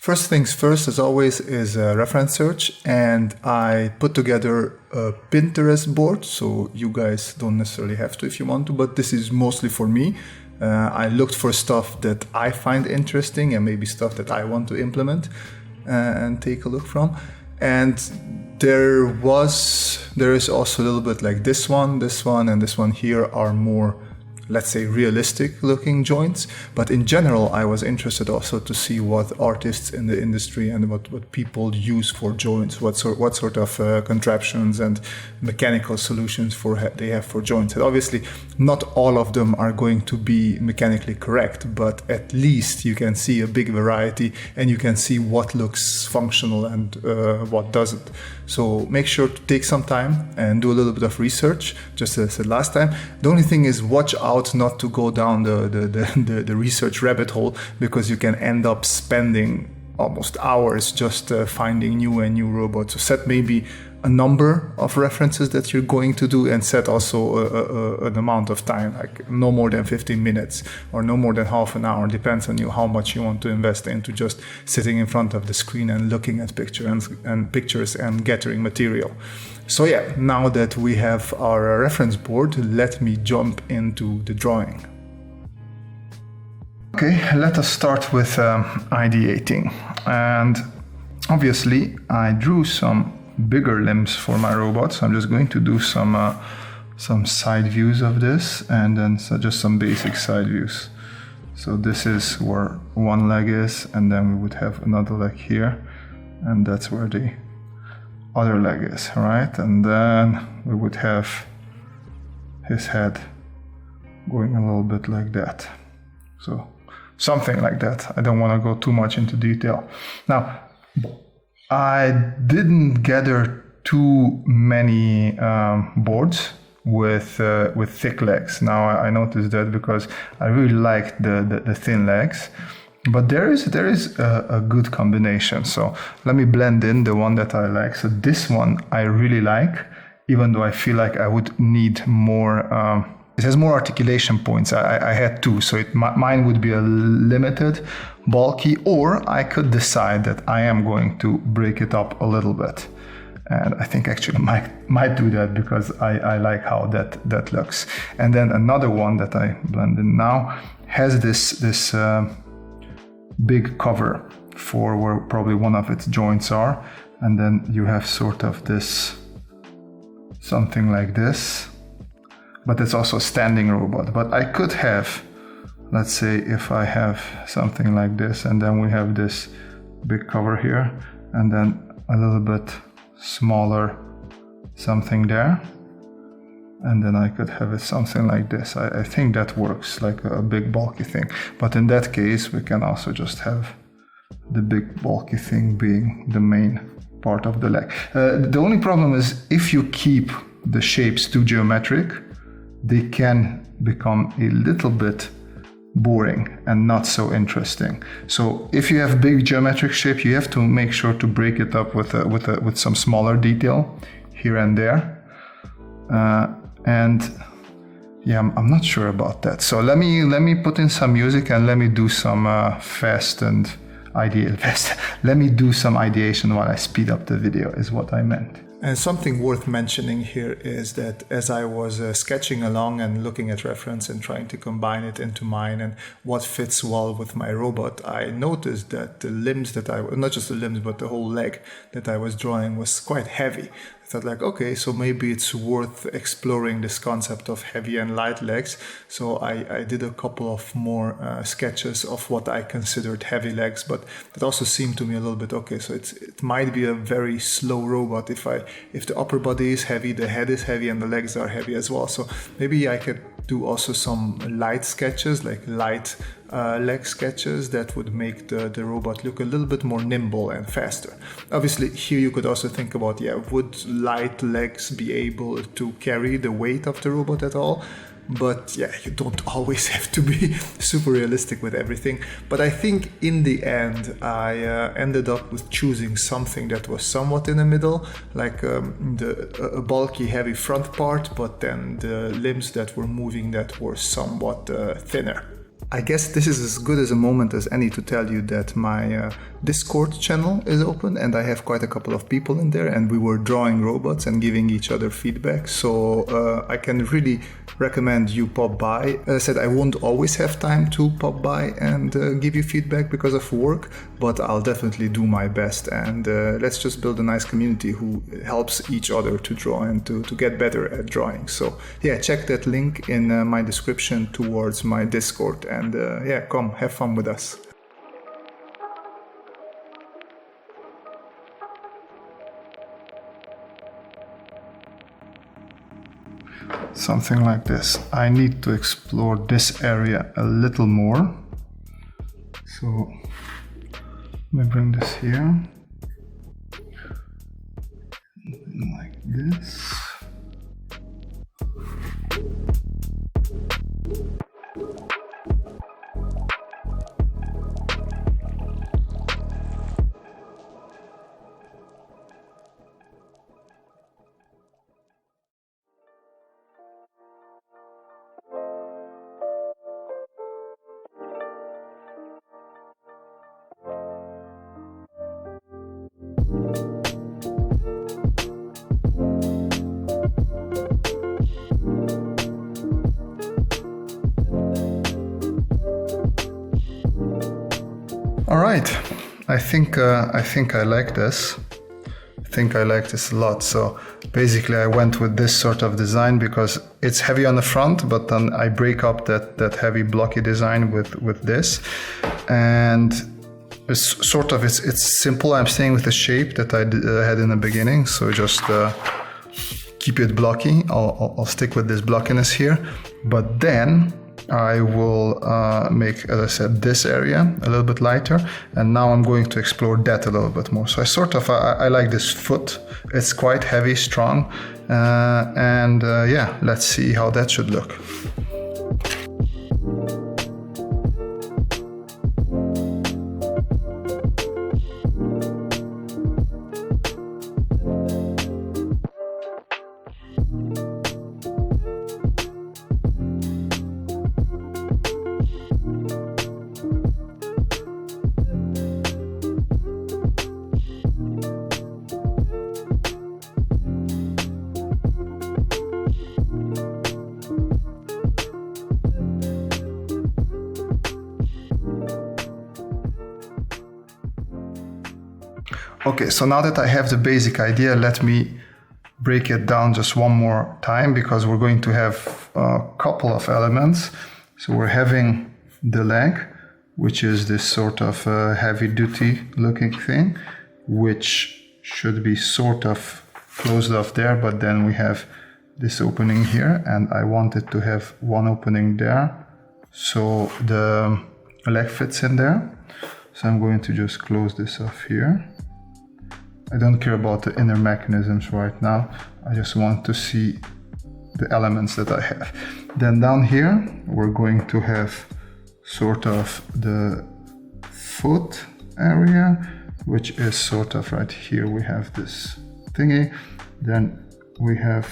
First things first, as always, is a reference search, and I put together a Pinterest board, so you guys don't necessarily have to if you want to, but this is mostly for me. I looked for stuff that I find interesting and maybe stuff that I want to implement and take a look from. And there is also a little bit like this one, and this one here are more, let's say, realistic looking joints. But in general, I was interested also to see what artists in the industry and what people use for joints, what sort of contraptions and mechanical solutions they have for joints. And obviously, not all of them are going to be mechanically correct, but at least you can see a big variety and you can see what looks functional and what doesn't. So make sure to take some time and do a little bit of research, just as I said last time. The only thing is watch out not to go down the research rabbit hole, because you can end up spending almost hours just finding new robots. So set maybe a number of references that you're going to do, and set also an amount of time, like no more than 15 minutes or no more than half an hour. Depends on you how much you want to invest into just sitting in front of the screen and looking at pictures and gathering material. So yeah, now that we have our reference board, let me jump into the drawing. Okay, let us start with ideating. And obviously I drew some bigger limbs for my robot, so I'm just going to do some side views of this, and then just some basic side views. So this is where one leg is, and then we would have another leg here, and that's where the other leg is, right? And then we would have his head going a little bit like that. So something like that. I don't want to go too much into detail. Now, I didn't gather too many boards with thick legs. Now I noticed that because I really liked the thin legs, but there is a good combination. So let me blend in the one that I like. So this one I really like, even though I feel like I would need more. It has more articulation points. I had two, so mine would be a limited, bulky, or I could decide that I am going to break it up a little bit. And I think actually might do that because I like how that looks. And then another one that I blend in now has this big cover for where probably one of its joints are. And then you have sort of this, something like this. But it's also a standing robot. But I could have, let's say if I have something like this, and then we have this big cover here, and then a little bit smaller something there, and then I could have it something like this. I think that works, like a big bulky thing. But in that case, we can also just have the big bulky thing being the main part of the leg. The only problem is if you keep the shapes too geometric, they can become a little bit boring and not so interesting. So if you have big geometric shape, you have to make sure to break it up with some smaller detail here and there. And yeah, I'm not sure about that. So let me put in some music and let me do some let me do some ideation while I speed up the video, is what I meant. And something worth mentioning here is that as I was sketching along and looking at reference and trying to combine it into mine and what fits well with my robot, I noticed that the limbs that not just the limbs, but the whole leg that I was drawing was quite heavy. I thought like, okay, so maybe it's worth exploring this concept of heavy and light legs. So I did a couple of more sketches of what I considered heavy legs, but it also seemed to me a little bit, okay, so it might be a very slow robot if I if the upper body is heavy, the head is heavy, and the legs are heavy as well. So maybe I could do also some light sketches, like light leg sketches that would make the robot look a little bit more nimble and faster. Obviously, here you could also think about, would light legs be able to carry the weight of the robot at all? But yeah, you don't always have to be super realistic with everything. But I think in the end, I ended up with choosing something that was somewhat in the middle, like a bulky, heavy front part, but then the limbs that were moving that were somewhat thinner. I guess this is as good as a moment as any to tell you that my Discord channel is open, and I have quite a couple of people in there, and we were drawing robots and giving each other feedback. So I can really recommend you pop by. As I said, I won't always have time to pop by and give you feedback because of work, but I'll definitely do my best, and let's just build a nice community who helps each other to draw and to get better at drawing. So yeah, check that link in my description towards my Discord, and yeah, come have fun with us. Something like this. I need to explore this area a little more. So let me bring this here. Like this. All right, I think I like this. I think I like this a lot. So basically I went with this sort of design because it's heavy on the front, but then I break up that heavy blocky design with this. And it's sort of, it's simple. I'm staying with the shape that I had in the beginning. So just keep it blocky. I'll stick with this blockiness here, but then I will make, as I said, this area a little bit lighter, and now I'm going to explore that a little bit more. So I like this foot. It's quite heavy, strong, and yeah, let's see how that should look. Okay, so now that I have the basic idea, let me break it down just one more time, because we're going to have a couple of elements. So we're having the leg, which is this sort of heavy-duty looking thing, which should be sort of closed off there, but then we have this opening here, and I wanted to have one opening there, so the leg fits in there. So I'm going to just close this off here. I don't care about the inner mechanisms right now. I just want to see the elements that I have. Then down here, we're going to have sort of the foot area, which is sort of right here. We have this thingy. Then we have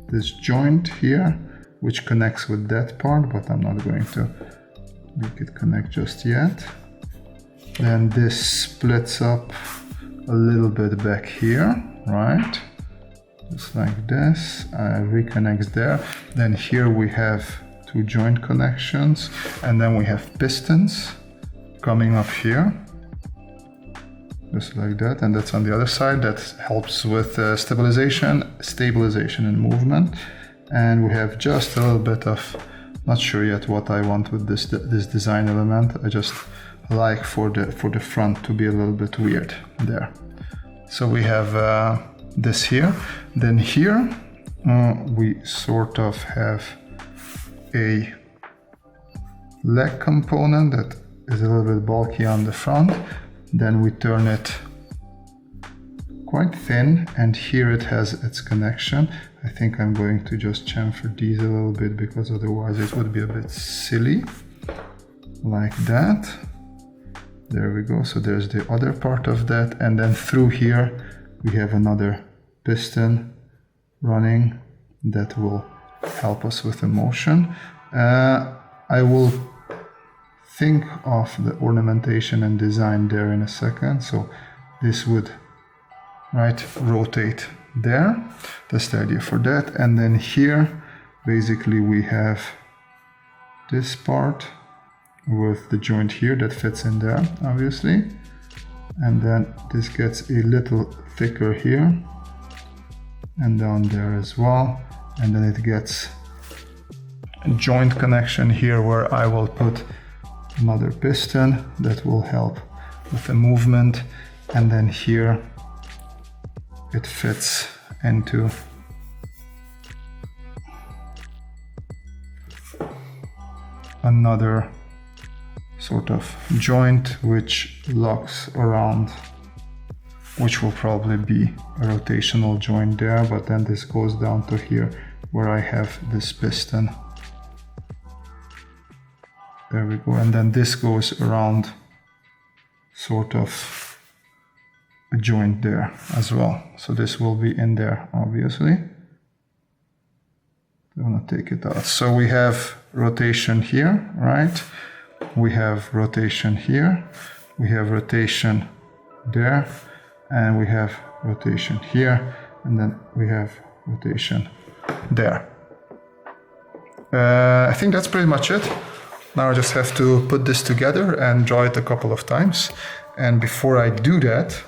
this joint here, which connects with that part, but I'm not going to make it connect just yet. Then this splits up a little bit back here, right? Just like this, reconnects there. Then here we have two joint connections, and then we have pistons coming up here, just like that, and that's on the other side. That helps with stabilization and movement. And we have just a little bit of, not sure yet what I want with this design element. I just like for the front to be a little bit weird there. So we have this here. Then here we sort of have a leg component that is a little bit bulky on the front. Then we turn it quite thin, and here it has its connection. I think I'm going to just chamfer these a little bit because otherwise it would be a bit silly. Like that. There we go. So there's the other part of that, and then through here we have another piston running that will help us with the motion. I will think of the ornamentation and design there in a second. So this would rotate there. That's the idea for that. And then here basically we have this part with the joint here that fits in there, obviously. And then this gets a little thicker here and down there as well. And then it gets a joint connection here where I will put another piston that will help with the movement. And then here it fits into another sort of joint which locks around, which will probably be a rotational joint there, but then this goes down to here where I have this piston. There we go, and then this goes around sort of a joint there as well. So this will be in there, obviously. I'm gonna take it out. So we have rotation here, right? We have rotation here, we have rotation there, and we have rotation here, and then we have rotation there. I think that's pretty much it. Now I just have to put this together and draw it a couple of times. And before I do that,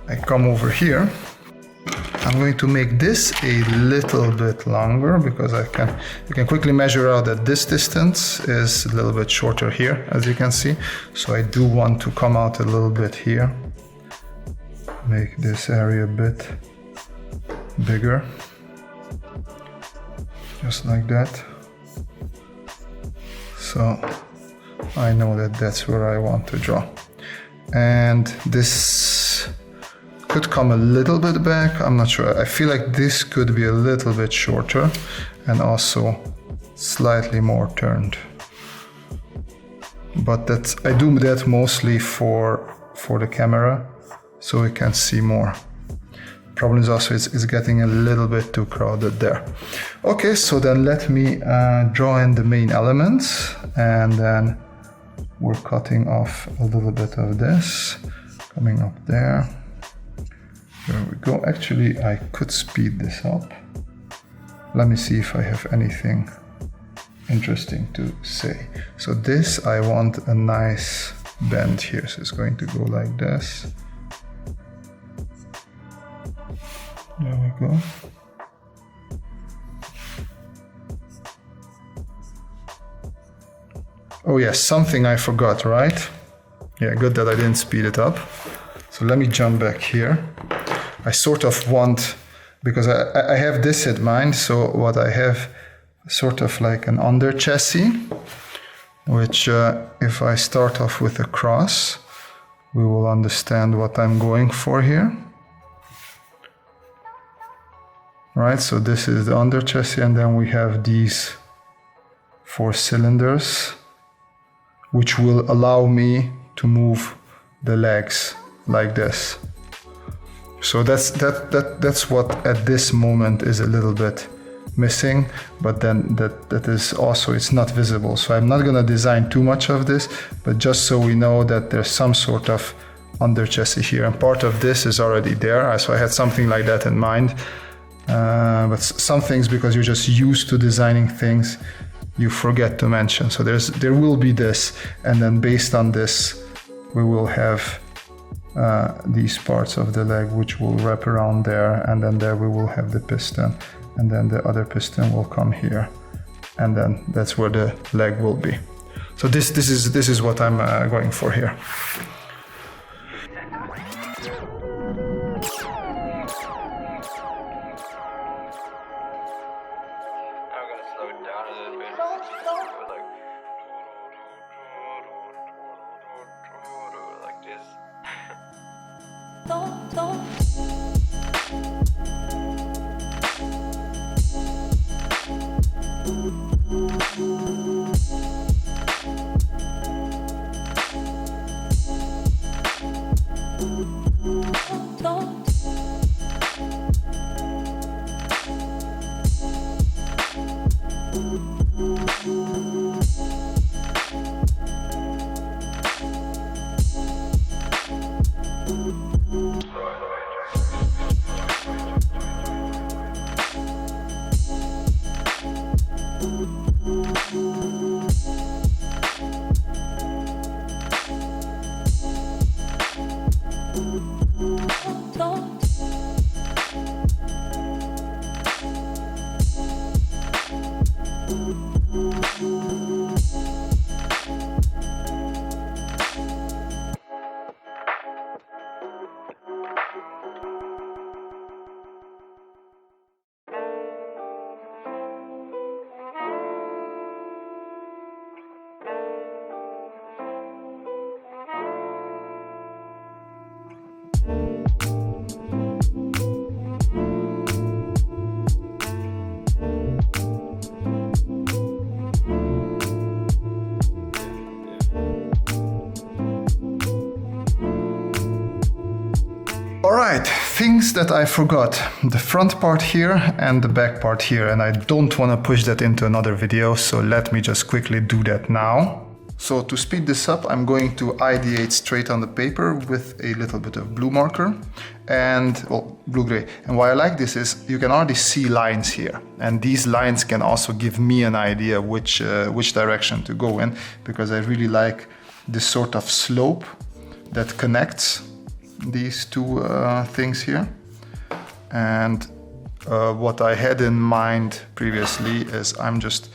I come over here. I'm going to make this a little bit longer because you can quickly measure out that this distance is a little bit shorter here, as you can see. So I do want to come out a little bit here, make this area a bit bigger, just like that. So I know that that's where I want to draw. And this could come a little bit back, I'm not sure. I feel like this could be a little bit shorter and also slightly more turned. But I do that mostly for the camera, so we can see more. Problem is also it's getting a little bit too crowded there. Okay, so then let me draw in the main elements, and then we're cutting off a little bit of this, coming up there. There we go. Actually, I could speed this up. Let me see if I have anything interesting to say. So this, I want a nice bend here. So it's going to go like this. There we go. Oh yes, something I forgot, right? Yeah, good that I didn't speed it up. So let me jump back here. I sort of want, because I have this in mind, so what I have sort of like an under chassis, which if I start off with a cross, we will understand what I'm going for here. Right, so this is the under chassis, and then we have these 4 cylinders, which will allow me to move the legs like this. So that's what at this moment is a little bit missing, but then that is also, it's not visible. So I'm not gonna design too much of this, but just so we know that there's some sort of under chassis here, and part of this is already there. So I had something like that in mind, but some things, because you're just used to designing things, you forget to mention. So there will be this, and then based on this, we will have these parts of the leg which will wrap around there, and then there we will have the piston, and then the other piston will come here, and then that's where the leg will be. So this is what I'm going for here. things that I forgot, the front part here and the back part here, and I don't want to push that into another video, so let me just quickly do that now. So to speed this up, I'm going to ideate straight on the paper with a little bit of blue marker and, well, blue-gray. And why I like this is you can already see lines here. And these lines can also give me an idea which direction to go in, because I really like this sort of slope that connects these two things here. And what I had in mind previously is I'm just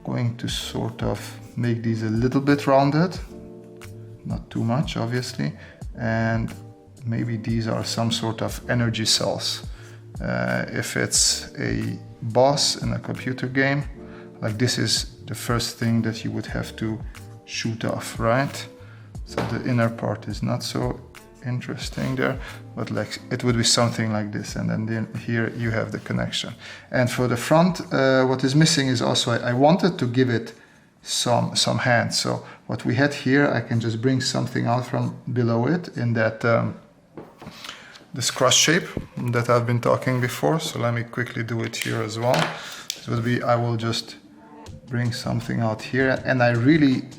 going to sort of make these a little bit rounded, not too much obviously, and maybe these are some sort of energy cells. If it's a boss in a computer game, like this is the first thing that you would have to shoot off, right? So the inner part is not so interesting there, but like it would be something like this, and then here you have the connection. And for the front, what is missing is also I wanted to give it some hands. So what we had here, I can just bring something out from below it in that this cross shape that I've been talking before. So let me quickly do it here as well. It would be, I will just bring something out here, and I really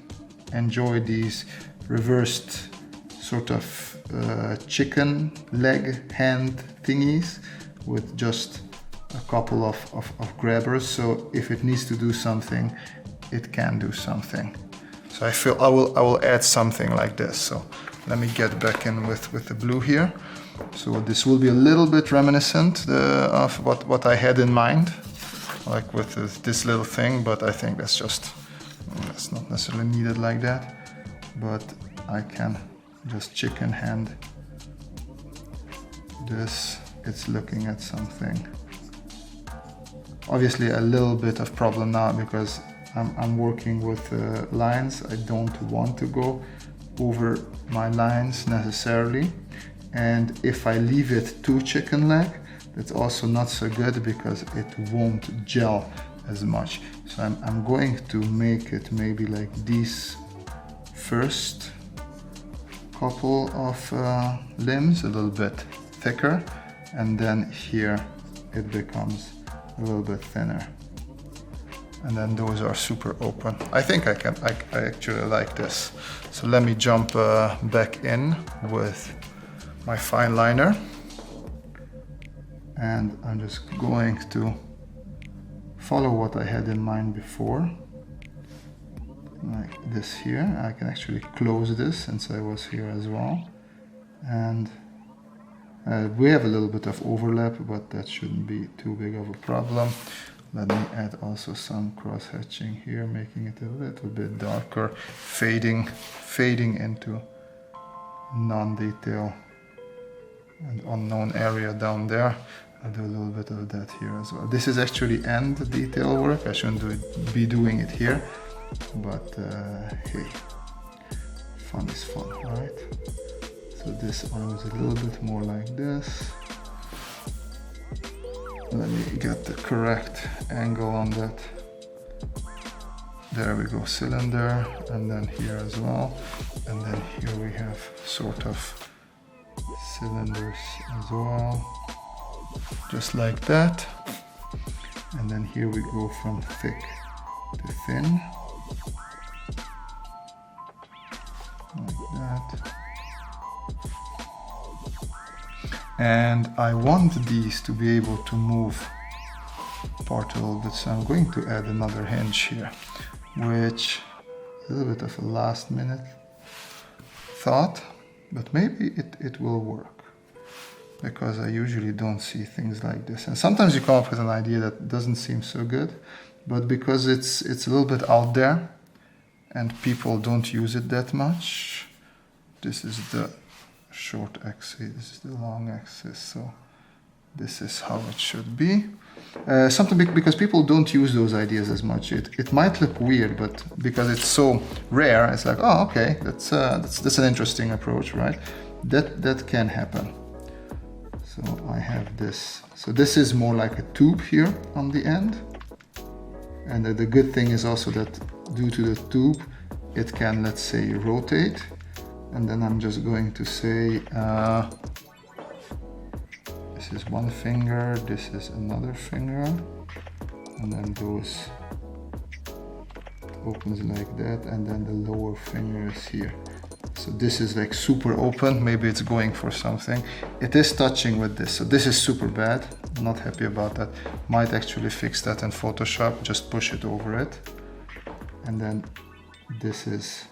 enjoy these reversed sort of chicken leg hand thingies with just a couple of grabbers. So if it needs to do something, it can do something. So I feel I will add something like this. So let me get back in with the blue here. So this will be a little bit reminiscent of what I had in mind, like with this little thing, but I think that's not necessarily needed like that. But I can just chicken hand this. It's looking at something. Obviously a little bit of problem now because I'm working with lines. I don't want to go over my lines necessarily. And if I leave it too chicken leg, that's also not so good because it won't gel as much. So I'm going to make it maybe like these first couple of limbs, a little bit thicker, and then here it becomes a little bit thinner. And then those are super open. I think I actually like this. So let me jump back in with my fine liner. And I'm just going to follow what I had in mind before. Like this here. I can actually close this since I was here as well. And we have a little bit of overlap, but that shouldn't be too big of a problem. Let me add also some cross hatching here, making it a little bit darker, fading into non-detail and unknown area down there. I'll do a little bit of that here as well. This is actually end detail work. I shouldn't be doing it here, but hey, fun is fun, right? So this one is a little bit more like this. Let me get the correct angle on that. There we go, cylinder, and then here as well. And then here we have sort of cylinders as well, just like that. And then here we go from thick to thin, like that. And I want these to be able to move apart a little bit, so I'm going to add another hinge here, which is a little bit of a last minute thought, but maybe it will work, because I usually don't see things like this. And sometimes you come up with an idea that doesn't seem so good, but because it's a little bit out there and people don't use it that much. This is the short axis, this is the long axis, so this is how it should be. Something because people don't use those ideas as much. It might look weird, but because it's so rare, it's like, oh, okay, that's an interesting approach, right? That can happen. So I have this. So this is more like a tube here on the end, and the good thing is also that due to the tube, it can, let's say, rotate. And then I'm just going to say this is one finger, this is another finger, and then those opens like that, and then the lower finger is here. So this is like super open, maybe it's going for something. It is touching with this, so this is super bad. I'm not happy about that. Might actually fix that in Photoshop, just push it over it. And then this is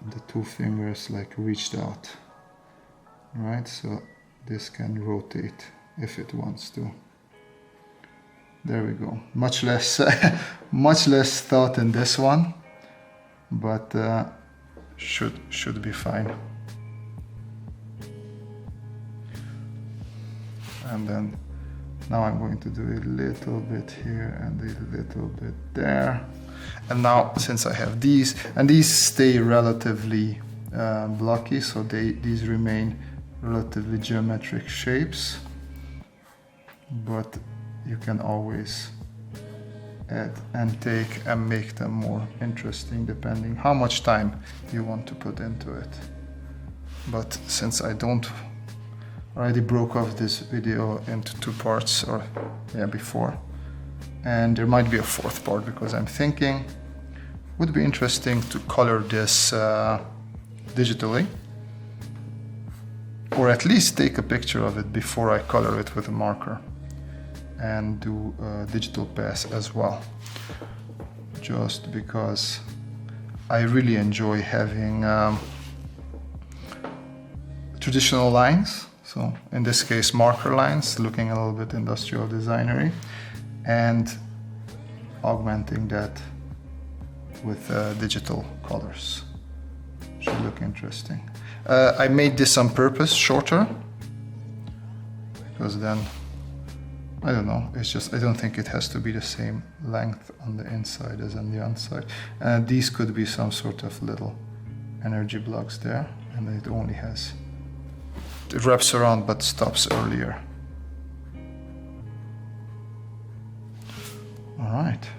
the two fingers like reached out, right? So this can rotate if it wants to. There we go. Much less, much less thought in this one, but should be fine. And then now I'm going to do a little bit here and a little bit there. And now, since I have these, and these stay relatively blocky, so these remain relatively geometric shapes, but you can always add and take and make them more interesting depending how much time you want to put into it. But since I already broke off this video into two parts, or yeah, before, and there might be a fourth part because I'm thinking would be interesting to color this digitally, or at least take a picture of it before I color it with a marker and do a digital pass as well, just because I really enjoy having traditional lines, so in this case marker lines, looking a little bit industrial designery, and augmenting that with digital colors. Should look interesting. I made this on purpose shorter, because then I don't know, it's just, I don't think it has to be the same length on the inside as on the outside. These could be some sort of little energy blocks there, and it only has, it wraps around but stops earlier. All right.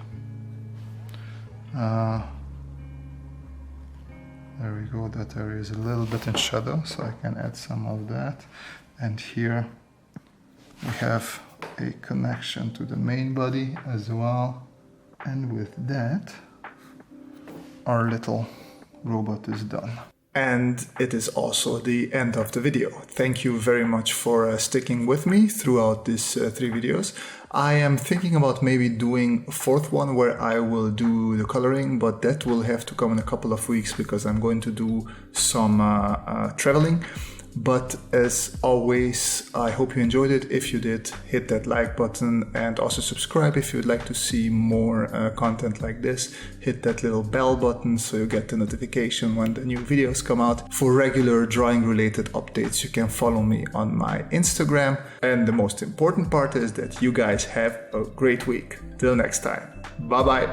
There we go, that area is a little bit in shadow, so I can add some of that. And here we have a connection to the main body as well. And with that, our little robot is done. And it is also the end of the video. Thank you very much for sticking with me throughout these 3 videos. I am thinking about maybe doing a 4th one where I will do the coloring, but that will have to come in a couple of weeks because I'm going to do some traveling. But as always, I hope you enjoyed it. If you did, hit that like button and also subscribe if you'd like to see more content like this. Hit that little bell button so you get the notification when the new videos come out. For regular drawing related updates, you can follow me on my Instagram. And the most important part is that you guys have a great week. Till next time. Bye bye.